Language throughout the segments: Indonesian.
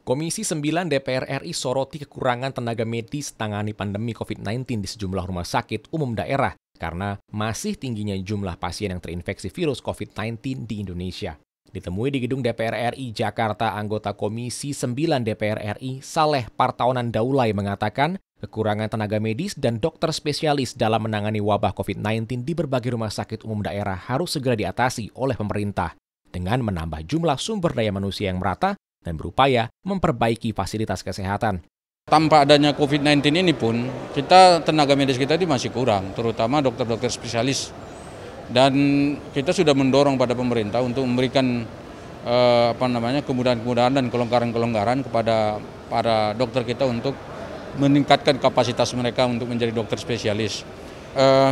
Komisi 9 DPR RI soroti kekurangan tenaga medis tangani pandemi COVID-19 di sejumlah rumah sakit umum daerah karena masih tingginya jumlah pasien yang terinfeksi virus COVID-19 di Indonesia. Ditemui di gedung DPR RI Jakarta, anggota Komisi 9 DPR RI Saleh Partaunan Daulay mengatakan kekurangan tenaga medis dan dokter spesialis dalam menangani wabah COVID-19 di berbagai rumah sakit umum daerah harus segera diatasi oleh pemerintah dengan menambah jumlah sumber daya manusia yang merata dan berupaya memperbaiki fasilitas kesehatan. Tanpa adanya COVID-19 ini pun, tenaga medis kita ini masih kurang, terutama dokter-dokter spesialis. Dan kita sudah mendorong pada pemerintah untuk memberikan kemudahan-kemudahan dan kelonggaran-kelonggaran kepada para dokter kita untuk meningkatkan kapasitas mereka untuk menjadi dokter spesialis.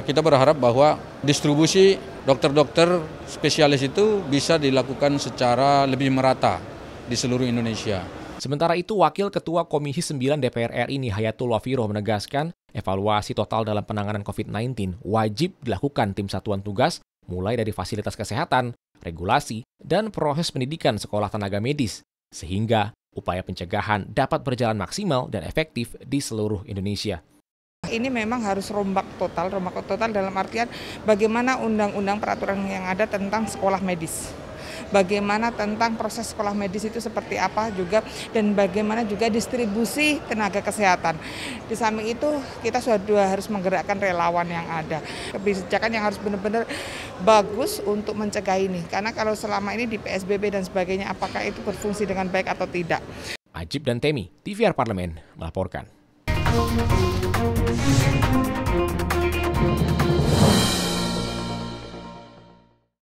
Kita berharap bahwa distribusi dokter-dokter spesialis itu bisa dilakukan secara lebih merata di seluruh Indonesia. Sementara itu, Wakil Ketua Komisi 9 DPR RI Nihayatul Wafiroh menegaskan evaluasi total dalam penanganan COVID-19 wajib dilakukan tim satuan tugas mulai dari fasilitas kesehatan, regulasi, dan proses pendidikan sekolah tenaga medis, sehingga upaya pencegahan dapat berjalan maksimal dan efektif di seluruh Indonesia. Ini memang harus rombak total dalam artian bagaimana undang-undang peraturan yang ada tentang sekolah medis. Bagaimana tentang proses sekolah medis itu seperti apa juga, dan bagaimana juga distribusi tenaga kesehatan. Di samping itu kita sudah harus menggerakkan relawan yang ada. Kebijakan yang harus benar-benar bagus untuk mencegah ini. Karena kalau selama ini di PSBB dan sebagainya, apakah itu berfungsi dengan baik atau tidak. Ajib dan Temi, TVR Parlemen, melaporkan.